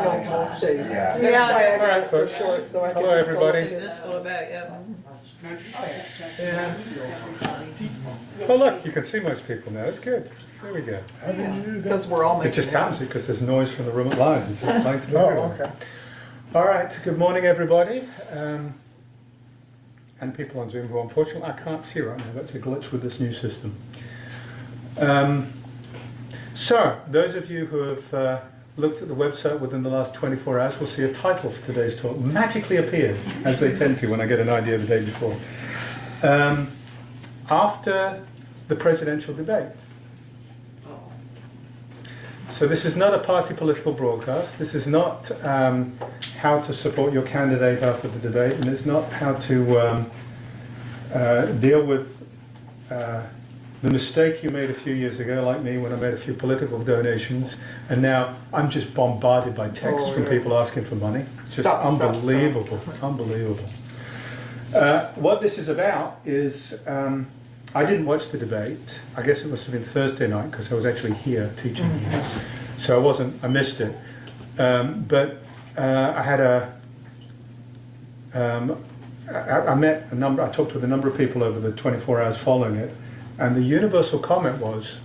Most days. Yeah. That's why I All right, got it so folks. short, so I could Hello, just go everybody. with Just pull it back, yep. Yeah. Oh, look, you can see most people now. That's good. There we go. it. Because we're all It making just happens noise. because there's noise from the room at large. It's playing to Oh, everyone. okay. All right. Good morning, everybody. And people on Zoom who unfortunately I can't see right now. That's a glitch with this new system. So, those of you who have looked at the website within the last 24 hours will see a title for today's talk magically appeared, as they tend to when I get an idea the day before. After the presidential debate. So this is not a party political broadcast. This is not how to support your candidate after the debate, and it's not how to deal with the mistake you made a few years ago, like me, when I made a few political donations, and now I'm just bombarded by texts from people asking for money. It's just unbelievable, unbelievable. What this is about is, I didn't watch the debate. I guess it must have been Thursday night because I was actually here teaching here, so I missed it. But I had I met a number. I talked with a number of people over the 24 hours following it. And the universal comment was,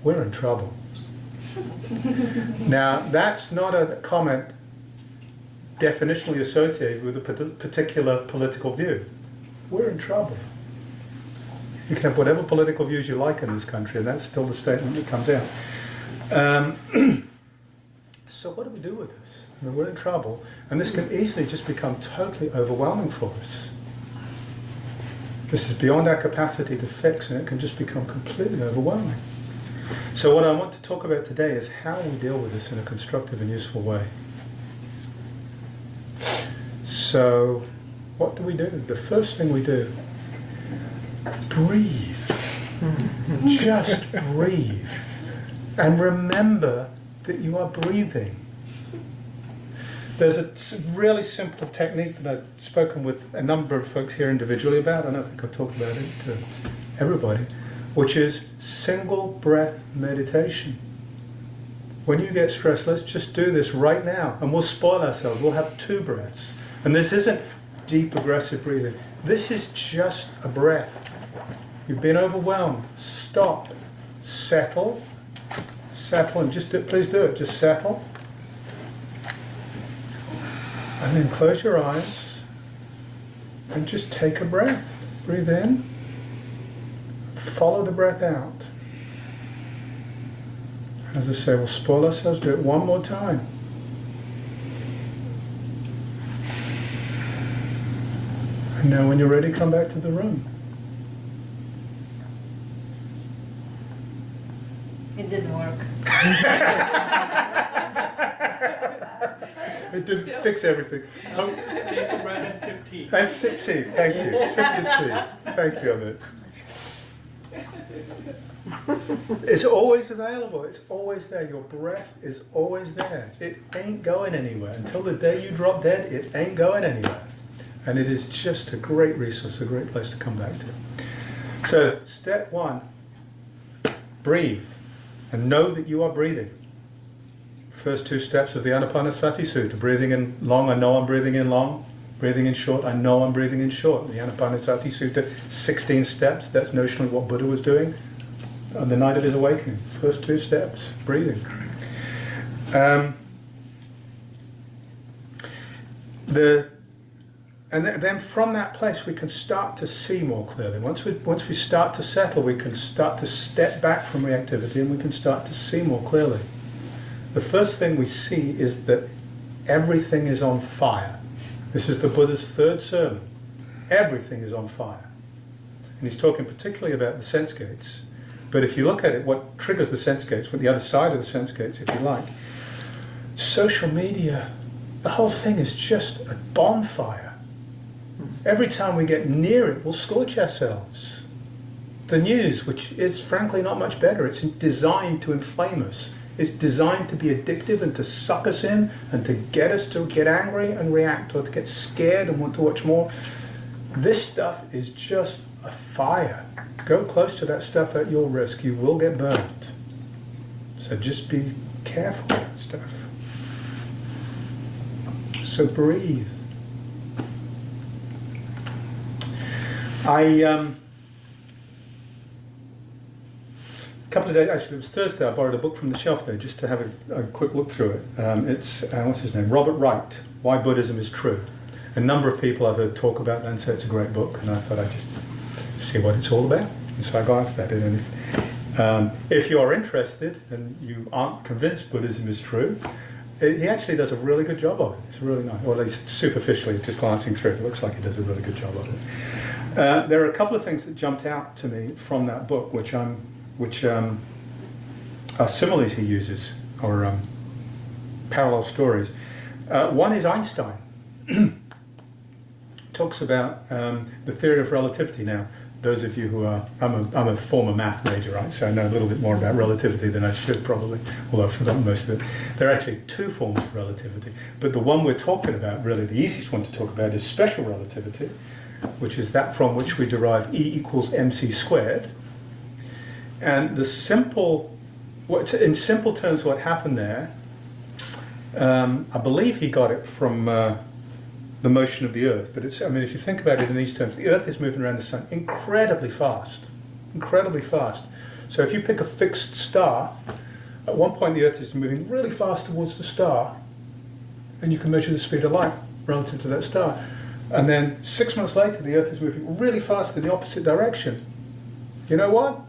we're in trouble. Now, that's not a comment definitionally associated with a particular political view. We're in trouble. You can have whatever political views you like in this country, and that's still the statement that comes out. So what do we do with this? I mean, we're in trouble, and this can easily just become totally overwhelming for us. This is beyond our capacity to fix, and it can just become completely overwhelming. So what I want to talk about today is how we deal with this in a constructive and useful way. So what do? The first thing we do, breathe. Just breathe. And remember that you are breathing. There's a really simple technique that I've spoken with a number of folks here individually about, and I think I've talked about it to everybody, which is single breath meditation. When you get stressed, let's just do this right now, and we'll spoil ourselves. We'll have 2 breaths. And this isn't deep, aggressive breathing. This is just a breath. You've been overwhelmed. Stop. Settle. Settle, and please do it. Just settle. And then close your eyes and just take a breath. Breathe in. Follow the breath out. As I say, we'll spoil ourselves. Do it one more time. And now when you're ready, come back to the room. It didn't work. It didn't fix everything. And sip tea. And sip tea. Thank you. Sip your tea. Thank you, Amit. It's always available. It's always there. Your breath is always there. It ain't going anywhere. Until the day you drop dead, it ain't going anywhere. And it is just a great resource, a great place to come back to. So, step 1, breathe. And know that you are breathing. First 2 steps of the Anapanasati Sutta. Breathing in long, I know I'm breathing in long. Breathing in short, I know I'm breathing in short. The Anapanasati Sutta, 16 steps. That's notionally what Buddha was doing on the night of his awakening. First 2 steps, breathing. And then from that place we can start to see more clearly. Once we start to settle, we can start to step back from reactivity and we can start to see more clearly. The first thing we see is that everything is on fire. This is the Buddha's 3rd sermon. Everything is on fire. And he's talking particularly about the sense gates. But if you look at it, what triggers the sense gates, what the other side of the sense gates, if you like, social media, the whole thing is just a bonfire. Every time we get near it, we'll scorch ourselves. The news, which is frankly not much better, it's designed to inflame us. It's designed to be addictive and to suck us in and to get us to get angry and react, or to get scared and want to watch more. This stuff is just a fire. Go close to that stuff at your risk. You will get burned. So just be careful with that stuff. So breathe. A couple of days, actually it was Thursday, I borrowed a book from the shelf there just to have a quick look through it. It's, what's his name? Robert Wright, Why Buddhism is True. A number of people I've heard talk about that and say it's a great book, and I thought I'd just see what it's all about. And so I glanced at it, and if you are interested and you aren't convinced Buddhism is true, he actually does a really good job of it. It's really nice, or at least superficially, just glancing through it looks like he does a really good job of it. There are a couple of things that jumped out to me from that book, which are similes he uses, or parallel stories. One is Einstein. Talks about the theory of relativity. Now, those of you who are, I'm a former math major, right? So I know a little bit more about relativity than I should probably, although I've forgotten most of it. There are actually two forms of relativity, but the one we're talking about, really the easiest one to talk about, is special relativity, which is that from which we derive E equals mc squared. And the simple, in simple terms, what happened there, I believe he got it from the motion of the Earth, but it's, I mean, if you think about it in these terms, the Earth is moving around the Sun incredibly fast, incredibly fast. So if you pick a fixed star, at one point the Earth is moving really fast towards the star, and you can measure the speed of light relative to that star. And then 6 months later, the Earth is moving really fast in the opposite direction. You know what?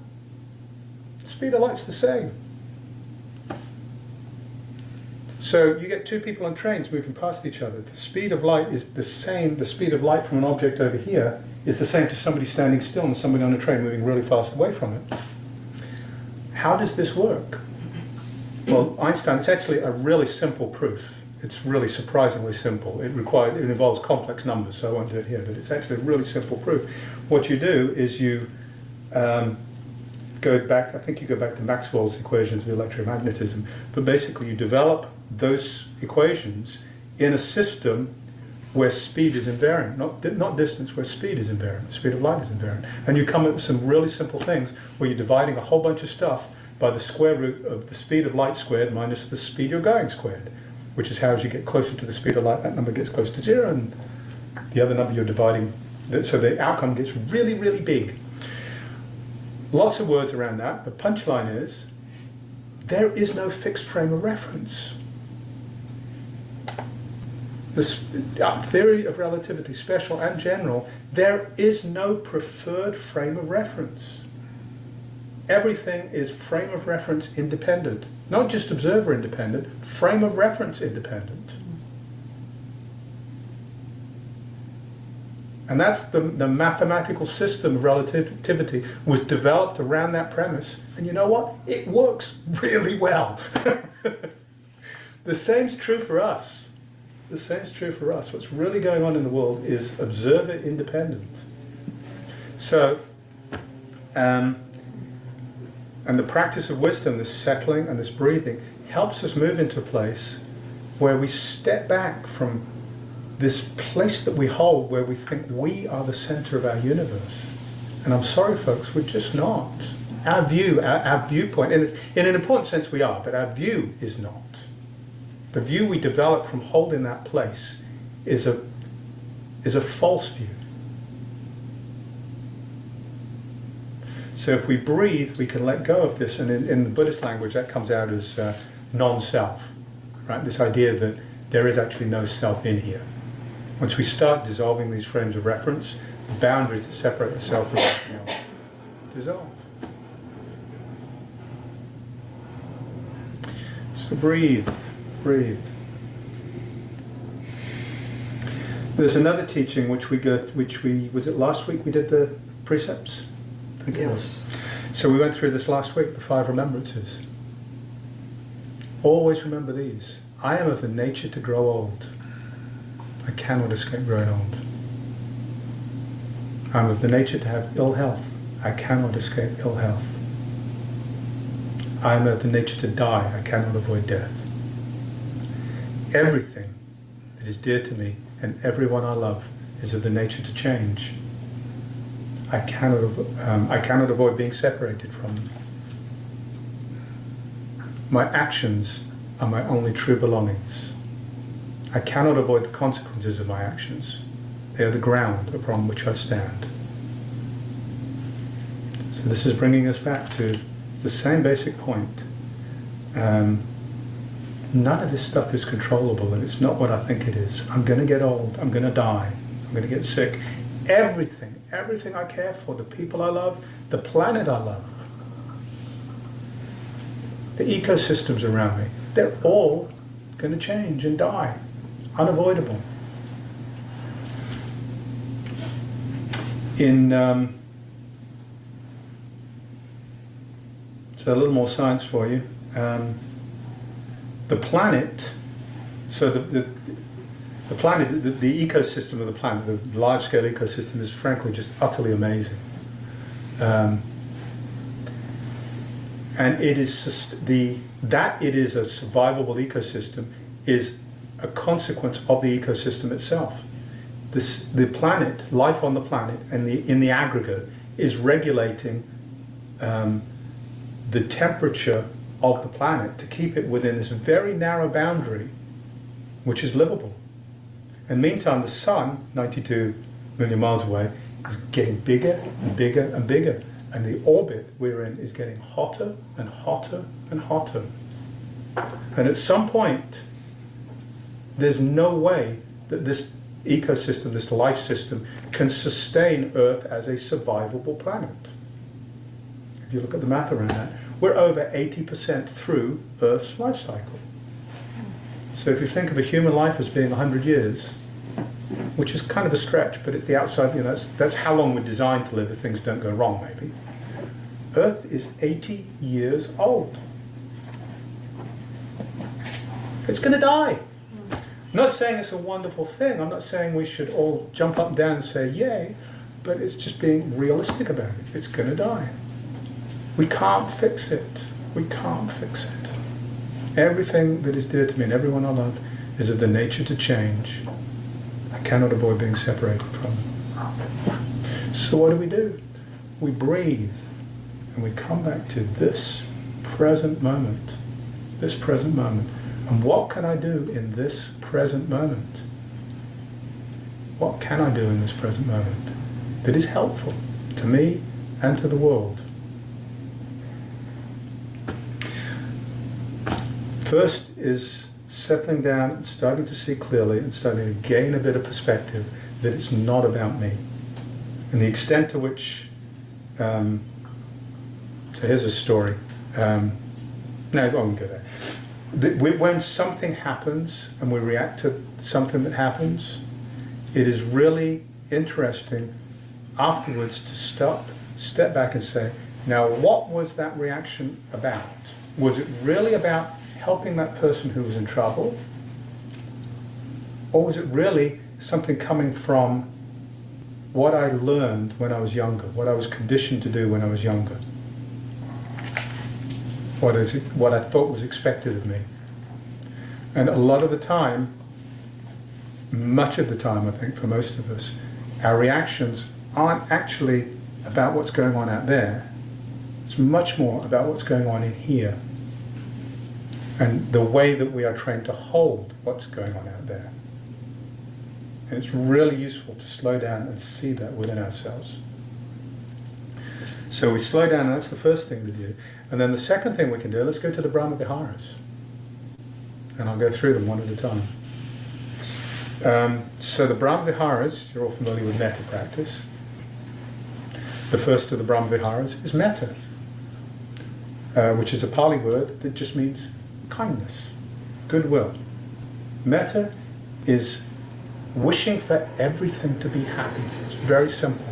The speed of light's the same. So you get two people on trains moving past each other. The speed of light is the same. The speed of light from an object over here is the same to somebody standing still and somebody on a train moving really fast away from it. How does this work? Well, Einstein, it's actually a really simple proof. It's really surprisingly simple. It involves complex numbers, so I won't do it here, but it's actually a really simple proof. What you do is you go back, I think you go back to Maxwell's equations of electromagnetism, but basically you develop those equations in a system where speed is invariant, not distance, where speed is invariant, the speed of light is invariant. And you come up with some really simple things where you're dividing a whole bunch of stuff by the square root of the speed of light squared minus the speed you're going squared, which is how as you get closer to the speed of light, that number gets close to zero, and the other number you're dividing, so the outcome gets really, really big. Lots of words around that. The punchline is, there is no fixed frame of reference. The theory of relativity, special and general, there is no preferred frame of reference. Everything is frame of reference independent. Not just observer independent, frame of reference independent. And that's the mathematical system of relativity was developed around that premise. And you know what? It works really well. The same's true for us. The same's true for us. What's really going on in the world is observer independent. So, and the practice of wisdom, this settling and this breathing, helps us move into a place where we step back from this place that we hold where we think we are the center of our universe. And I'm sorry folks, we're just not. Our view, our viewpoint, and it's, in an important sense we are, but our view is not. The view we develop from holding that place is a false view. So if we breathe, we can let go of this, and in the Buddhist language that comes out as non-self, right? This idea that there is actually no self in here. Once we start dissolving these frames of reference, the boundaries that separate the self from everything else dissolve. So breathe, breathe. There's another teaching was it last week we did the precepts? I think it was. So we went through this last week, the 5 remembrances. Always remember these. I am of the nature to grow old. I cannot escape growing old. I am of the nature to have ill health. I cannot escape ill health. I am of the nature to die. I cannot avoid death. Everything that is dear to me and everyone I love is of the nature to change. I cannot avoid being separated from them. My actions are my only true belongings. I cannot avoid the consequences of my actions. They are the ground upon which I stand. So this is bringing us back to the same basic point. None of this stuff is controllable, and it's not what I think it is. I'm going to get old. I'm going to die. I'm going to get sick. Everything I care for, the people I love, the planet I love, the ecosystems around me, they're all going to change and die. Unavoidable. So a little more science for you. The planet, so the planet, the ecosystem of the planet, the large-scale ecosystem is frankly just utterly amazing. And it is that it is a survivable ecosystem is a consequence of the ecosystem itself. The planet, life on the planet, and in the aggregate, is regulating the temperature of the planet to keep it within this very narrow boundary, which is livable. And meantime, the sun, 92 million miles away, is getting bigger and bigger and bigger. And the orbit we're in is getting hotter and hotter and hotter. And at some point, there's no way that this ecosystem, this life system, can sustain Earth as a survivable planet. If you look at the math around that, we're over 80% through Earth's life cycle. So if you think of a human life as being 100 years, which is kind of a stretch, but it's the outside, that's how long we're designed to live if things don't go wrong, maybe. Earth is 80 years old. It's going to die. I'm not saying it's a wonderful thing. I'm not saying we should all jump up and down and say, yay, but it's just being realistic about it. It's going to die. We can't fix it. We can't fix it. Everything that is dear to me and everyone I love is of the nature to change. I cannot avoid being separated from them. So what do? We breathe and we come back to this present moment. This present moment. And what can I do in this present moment? What can I do in this present moment that is helpful to me and to the world? First is settling down and starting to see clearly and starting to gain a bit of perspective that it's not about me. And the extent to which, so here's a story. No, I won't go there. When something happens and we react to something that happens, it is really interesting afterwards to step back and say, now what was that reaction about? Was it really about helping that person who was in trouble? Or was it really something coming from what I learned when I was younger, what I was conditioned to do when I was younger? What I thought was expected of me? And a lot of the time, much of the time I think for most of us, our reactions aren't actually about what's going on out there. It's much more about what's going on in here. And the way that we are trained to hold what's going on out there. And it's really useful to slow down and see that within ourselves. So we slow down, and that's the first thing to do. And then the second thing we can do, let's go to the Brahma Viharas. And I'll go through them one at a time. So the Brahma Viharas, you're all familiar with metta practice. The first of the Brahma Viharas is metta, which is a Pali word that just means kindness, goodwill. Metta is wishing for everything to be happy. It's very simple.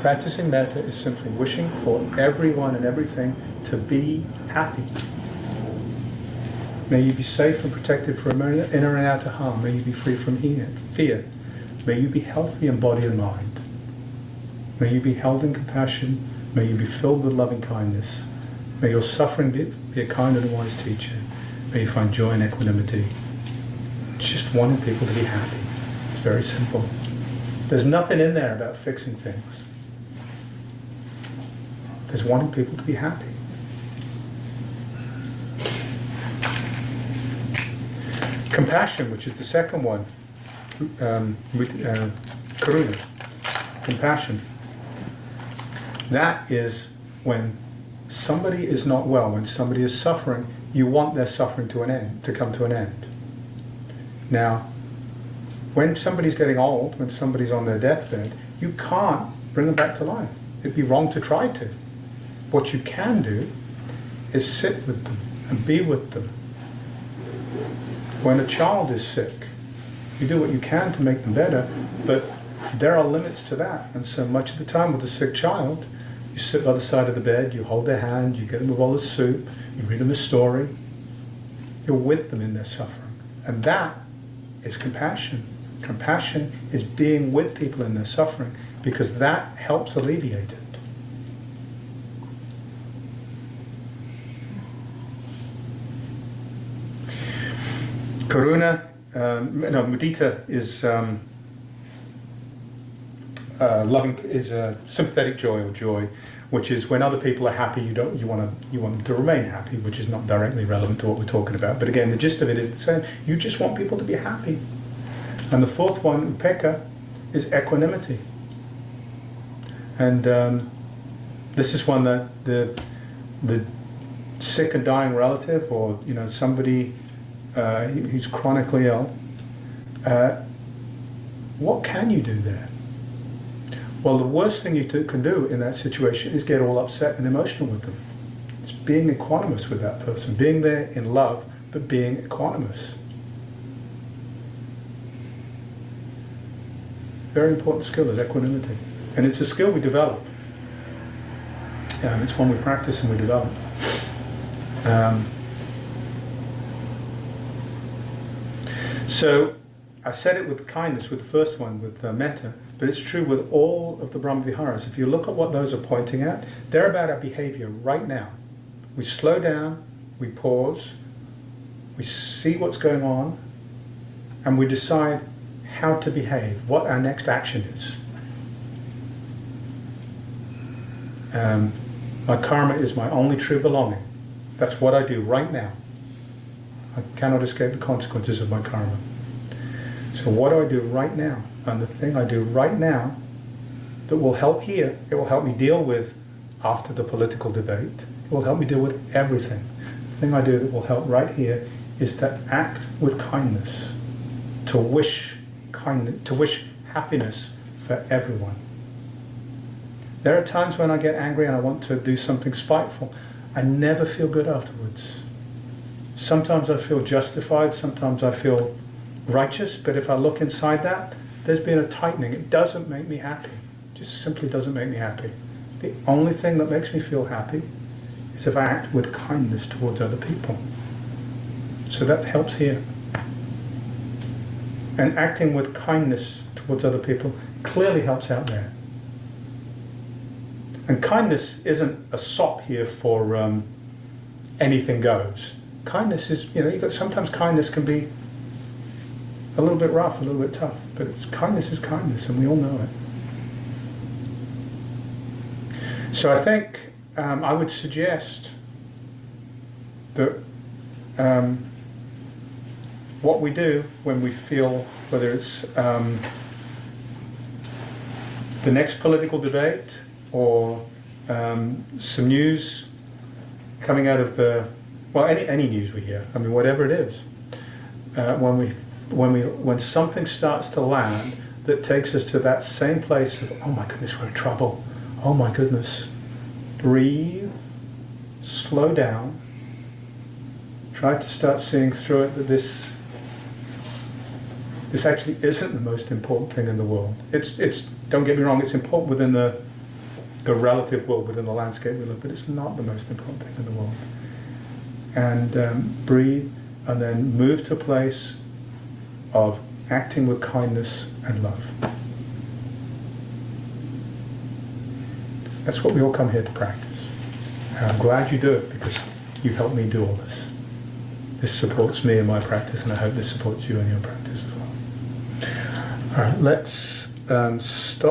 Practicing metta is simply wishing for everyone and everything to be happy. May you be safe and protected from inner and outer harm. May you be free from fear. May you be healthy in body and mind. May you be held in compassion. May you be filled with loving kindness. May your suffering be a kind and wise teacher. May you find joy and equanimity. It's just wanting people to be happy. It's very simple. There's nothing in there about fixing things. There's wanting people to be happy. Compassion, which is the second one, karuna, compassion. That is when somebody is not well, when somebody is suffering, you want their suffering to come to an end. Now, when somebody's getting old, when somebody's on their deathbed, you can't bring them back to life. It'd be wrong to try to. What you can do is sit with them and be with them. When a child is sick, you do what you can to make them better, but there are limits to that. And so much of the time with a sick child, you sit by the side of the bed, you hold their hand, you get them a bowl of soup, you read them a story. You're with them in their suffering. And that is compassion. Compassion is being with people in their suffering, because that helps alleviate it. Karuna, mudita is loving, is sympathetic joy or joy, which is when other people are happy, you want them to remain happy, which is not directly relevant to what we're talking about. But again, the gist of it is the same. You just want people to be happy. And the fourth one, upekkha, is equanimity. And this is one that the sick and dying relative, or somebody who's chronically ill, what can you do there? Well, the worst thing you can do in that situation is get all upset and emotional with them. It's being equanimous with that person, being there in love, but being equanimous. Very important skill is equanimity. And it's a skill we develop. It's one we practice and we develop. So I said it with kindness with the first one, with metta, but it's true with all of the Brahmaviharas. If you look at what those are pointing at, they're about our behavior right now. We slow down, we pause, we see what's going on, and we decide how to behave, what our next action is. My karma is my only true belonging. That's what I do right now. I cannot escape the consequences of my karma. So what do I do right now? And the thing I do right now that will help here, it will help me deal with after the political debate, it will help me deal with everything. The thing I do that will help right here is to act with kindness, to wish kindness, to wish happiness for everyone. There are times when I get angry and I want to do something spiteful. I never feel good afterwards. Sometimes I feel justified, sometimes I feel righteous, but if I look inside that, there's been a tightening. It doesn't make me happy. It just simply doesn't make me happy. The only thing that makes me feel happy is if I act with kindness towards other people. So that helps here. And acting with kindness towards other people clearly helps out there. And kindness isn't a sop here for anything goes. Kindness is, sometimes kindness can be a little bit rough, a little bit tough, but kindness is kindness, and we all know it. So I think I would suggest that what we do when we feel, whether it's the next political debate or some news coming out of any news we hear, whatever it is, when something starts to land that takes us to that same place of, oh my goodness, we're in trouble, oh my goodness, breathe, slow down, try to start seeing through it that this actually isn't the most important thing in the world. It's don't get me wrong, it's important within the relative world, within the landscape we live, but it's not the most important thing in the world. And breathe, and then move to a place of acting with kindness and love. That's what we all come here to practice. And I'm glad you do it, because you've helped me do all this. This supports me in my practice, and I hope this supports you in your practice as well. All right, let's stop.